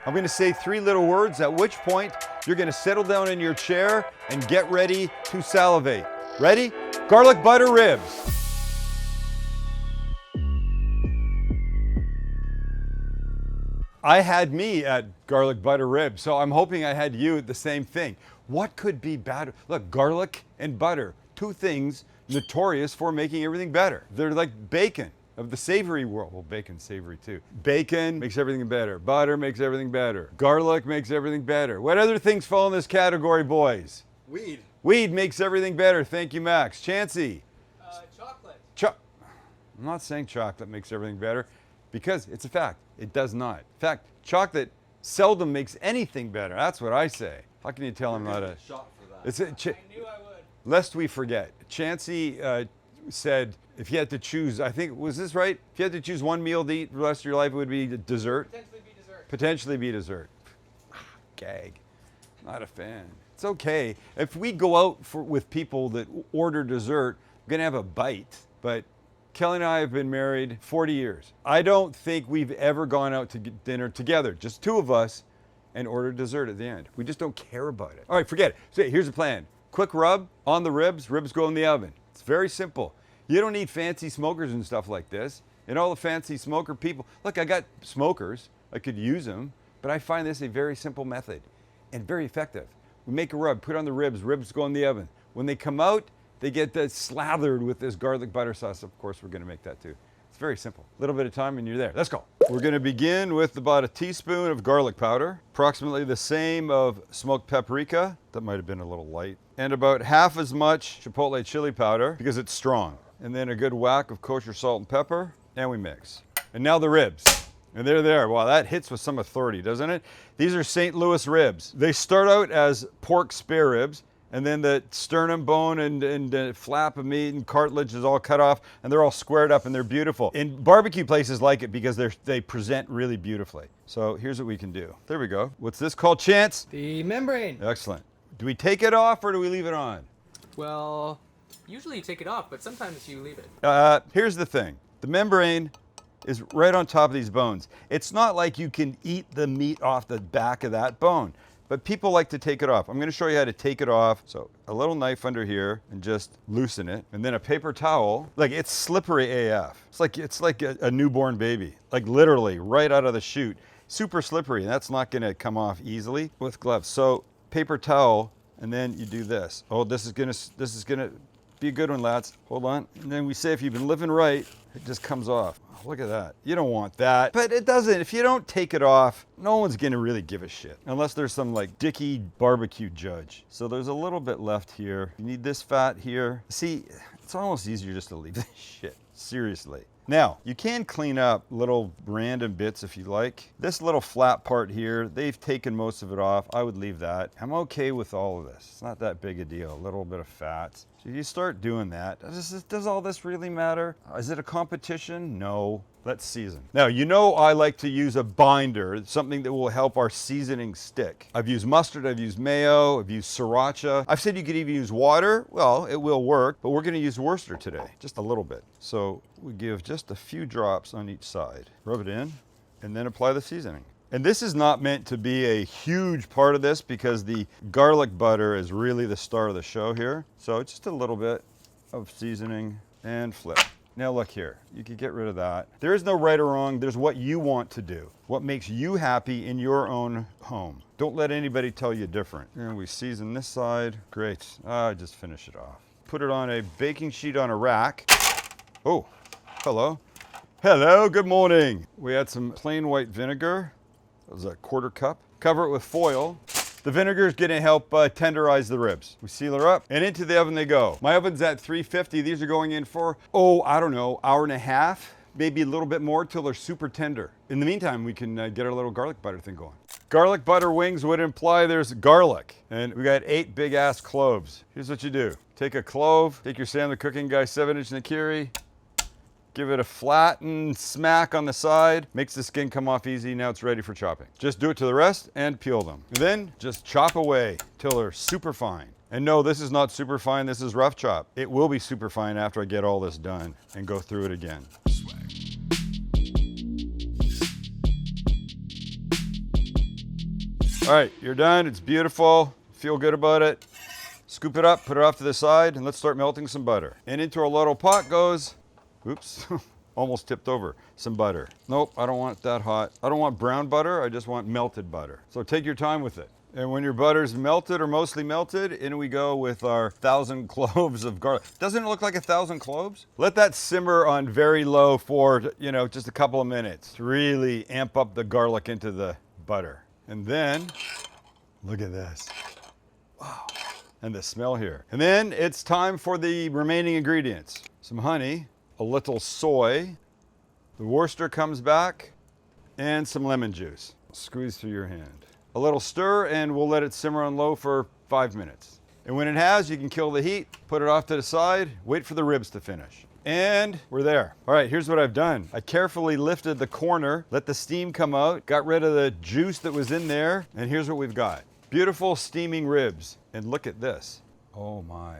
I'm going to say 3 little words, at which point you're going to settle down in your chair and get ready to salivate. Ready? Garlic butter ribs. I had me at garlic butter ribs, so I'm hoping I had you at the same thing. What could be better? Look, garlic and butter, 2 things notorious for making everything better. They're like bacon of the savory world. Well, bacon's savory too. Bacon makes everything better. Butter makes everything better. Garlic makes everything better. What other things fall in this category, boys? Weed. Weed makes everything better. Thank you, Max. Chancey? Chocolate. I'm not saying chocolate makes everything better because it's a fact. It does not. In fact, chocolate seldom makes anything better. That's what I say. How can you tell him not to? Shot for that. It's I knew I would. Lest we forget, Chancey said if you had to choose, I think, was this right? If you had to choose one meal to eat for the rest of your life, it would be dessert? Potentially be dessert. Potentially be dessert. Gag. Not a fan. It's okay. If we go out with people that order dessert, we're going to have a bite. But Kelly and I have been married 40 years. I don't think we've ever gone out to get dinner together, just 2 of us, and ordered dessert at the end. We just don't care about it. All right, forget it. So here's the plan. Quick rub on the ribs. Ribs go in the oven. It's very simple. You don't need fancy smokers and stuff like this. And all the fancy smoker people, look, I got smokers. I could use them, but I find this a very simple method and very effective. We make a rub, put on the ribs. Ribs go in the oven. When they come out, they get slathered with this garlic butter sauce. Of course, we're going to make that too. It's very simple. A little bit of time and you're there. Let's go. We're going to begin with about a teaspoon of garlic powder, approximately the same of smoked paprika. That might have been a little light. And about half as much chipotle chili powder because it's strong. And then a good whack of kosher salt and pepper. And we mix. And now the ribs. And they're there. Wow, that hits with some authority, doesn't it? These are St. Louis ribs. They start out as pork spare ribs. And then the sternum bone and flap of meat and cartilage is all cut off, and they're all squared up, and they're beautiful. And barbecue places like it because they present really beautifully. So here's what we can do. There we go. What's this called, Chance? The membrane. Excellent. Do we take it off or do we leave it on? Well, usually you take it off, but sometimes you leave it. Here's the thing. The membrane is right on top of these bones. It's not like you can eat the meat off the back of that bone. But people like to take it off. I'm going to show you how to take it off. So a little knife under here and just loosen it. And then a paper towel. Like, it's slippery AF. It's like a newborn baby. Like literally right out of the chute. Super slippery. And that's not going to come off easily with gloves. So paper towel, and then you do this. Oh, this is going to be a good one, lads. Hold on. And then we say if you've been living right, it just comes off. Oh, look at that. You don't want that. But it doesn't. If you don't take it off, no one's going to really give a shit. Unless there's some like dicky barbecue judge. So there's a little bit left here. You need this fat here. See, it's almost easier just to leave this shit. Seriously. Now, you can clean up little random bits if you like. This little flat part here, they've taken most of it off. I would leave that. I'm okay with all of this. It's not that big a deal. A little bit of fat. So you start doing that. Does all this really matter? Is it a competition? No. Let's season. Now, you know I like to use a binder, something that will help our seasoning stick. I've used mustard, I've used mayo, I've used sriracha. I've said you could even use water. Well, it will work, but we're going to use Worcester today, just a little bit. So we give just a few drops on each side. Rub it in, and then apply the seasoning. And this is not meant to be a huge part of this because the garlic butter is really the star of the show here. So just a little bit of seasoning and flip. Now look here, you could get rid of that. There is no right or wrong, there's what you want to do. What makes you happy in your own home. Don't let anybody tell you different. And we season this side, great. Just finish it off. Put it on a baking sheet on a rack. Oh, hello. Hello, good morning. We had some plain white vinegar. That was a 1/4 cup. Cover it with foil. The vinegar is going to help tenderize the ribs. We seal her up and into the oven they go. My oven's at 350. These are going in for, I don't know, hour and a half, maybe a little bit more till they're super tender. In the meantime, we can get our little garlic butter thing going. Garlic butter wings would imply there's garlic. And we got 8 big ass cloves. Here's what you do. Take a clove, take your Sam the Cooking Guy 7-inch Nakiri, give it a flattened smack on the side. Makes the skin come off easy. Now it's ready for chopping. Just do it to the rest and peel them. And then just chop away till they're super fine. And no, this is not super fine. This is rough chop. It will be super fine after I get all this done and go through it again. Swag. All right, you're done. It's beautiful. Feel good about it. Scoop it up, put it off to the side, and let's start melting some butter. And into our little pot goes, oops, almost tipped over, some butter. Nope, I don't want it that hot. I don't want brown butter, I just want melted butter. So take your time with it. And when your butter's melted or mostly melted, in we go with our 1,000 cloves of garlic. Doesn't it look like 1,000 cloves? Let that simmer on very low for, just a couple of minutes to really amp up the garlic into the butter. And then, look at this. Wow. And the smell here. And then it's time for the remaining ingredients. Some honey, a little soy, the Worcester comes back, and some lemon juice. Squeeze through your hand. A little stir, and we'll let it simmer on low for 5 minutes. And when it has, you can kill the heat, put it off to the side, wait for the ribs to finish. And we're there. All right, here's what I've done. I carefully lifted the corner, let the steam come out, got rid of the juice that was in there, and here's what we've got. Beautiful steaming ribs. And look at this. Oh my.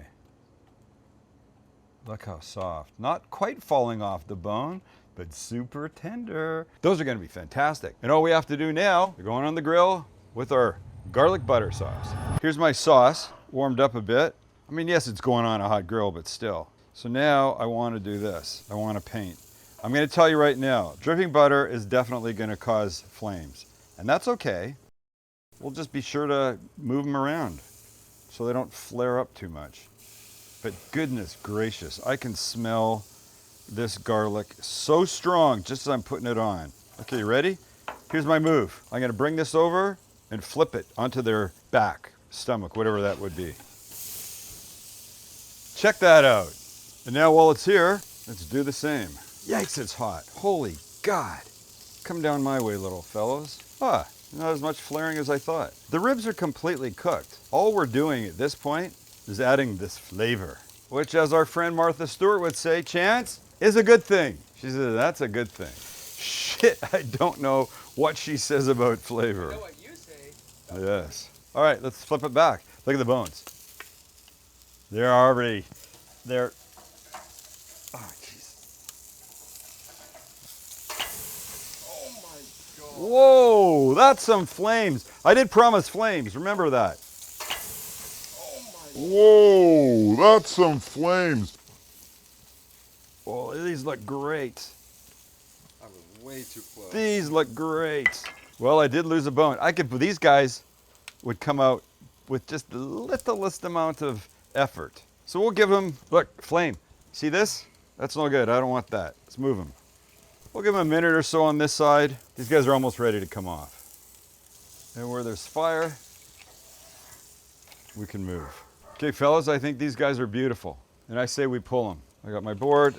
Look how soft. Not quite falling off the bone, but super tender. Those are gonna be fantastic. And all we have to do now, we're going on the grill with our garlic butter sauce. Here's my sauce, warmed up a bit. I mean, yes, it's going on a hot grill, but still. So now I wanna do this. I wanna paint. I'm gonna tell you right now, dripping butter is definitely gonna cause flames. And that's okay. We'll just be sure to move them around so they don't flare up too much. But goodness gracious, I can smell this garlic so strong just as I'm putting it on. Okay, you ready? Here's my move. I'm gonna bring this over and flip it onto their back, stomach, whatever that would be. Check that out. And now while it's here, let's do the same. Yikes, it's hot. Holy God. Come down my way, little fellows. Not as much flaring as I thought. The ribs are completely cooked. All we're doing at this point is adding this flavor, which, as our friend Martha Stewart would say, Chance, is a good thing. She says, that's a good thing. Shit, I don't know what she says about flavor. I know what you say. Yes. All right, let's flip it back. Look at the bones. They're already, oh, jeez. Oh my God. Whoa, that's some flames. I did promise flames, remember that. Oh my God. Whoa, that's some flames. Oh, these look great. I was way too close. These look great. Well, I did lose a bone. These guys would come out with just the littlest amount of effort. So we'll give them, look, flame. See this? That's no good. I don't want that. Let's move them. We'll give them a minute or so on this side. These guys are almost ready to come off. And where there's fire, we can move. Okay, fellas, I think these guys are beautiful. And I say we pull them. I got my board.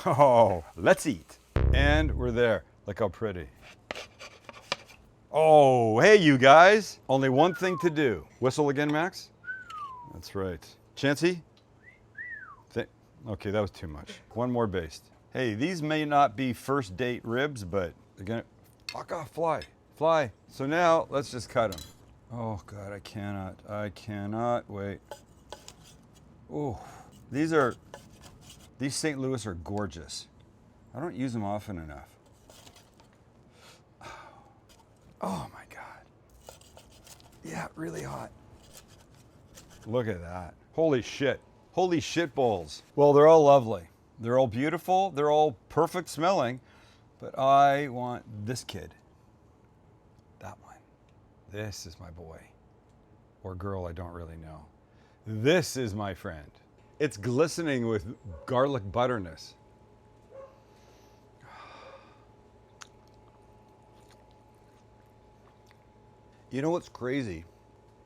Oh, let's eat. And we're there. Look how pretty. Oh, hey, you guys. Only one thing to do. Whistle again, Max? That's right. Chancey? Okay, that was too much. One more baste. Hey, these may not be first date ribs, but they're gonna, fuck off, fly. So now, let's just cut them. Oh God, I cannot wait. Oh, these St. Louis are gorgeous. I don't use them often enough. Oh my God. Yeah, really hot. Look at that. Holy shit. Holy shit balls. Well, they're all lovely. They're all beautiful. They're all perfect smelling. But I want this kid. That one. This is my boy. Or girl, I don't really know. This is my friend. It's glistening with garlic butterness. You know what's crazy?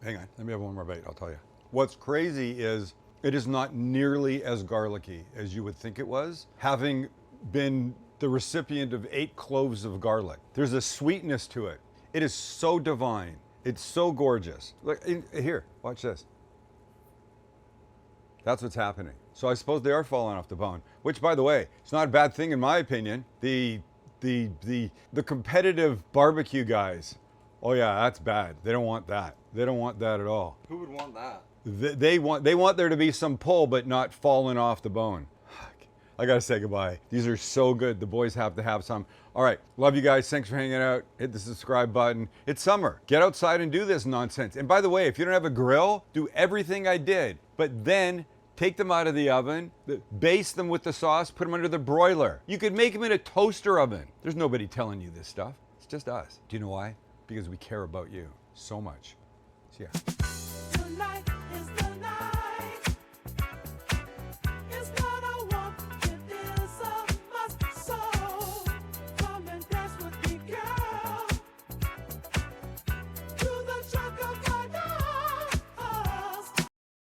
Hang on, let me have one more bite, I'll tell you. What's crazy is it is not nearly as garlicky as you would think it was, having been the recipient of 8 cloves of garlic. There's a sweetness to it. It is so divine. It's so gorgeous. Look, here, watch this. That's what's happening. So I suppose they are falling off the bone, which, by the way, it's not a bad thing in my opinion. The competitive barbecue guys, oh yeah, that's bad. They don't want that. They don't want that at all. Who would want that? They want there to be some pull, but not falling off the bone. I gotta say goodbye. These are so good. The boys have to have some. All right, love you guys. Thanks for hanging out. Hit the subscribe button. It's summer. Get outside and do this nonsense. And by the way, if you don't have a grill, do everything I did, but then take them out of the oven, baste them with the sauce, put them under the broiler. You could make them in a toaster oven. There's nobody telling you this stuff. It's just us. Do you know why? Because we care about you so much. See ya. Tonight.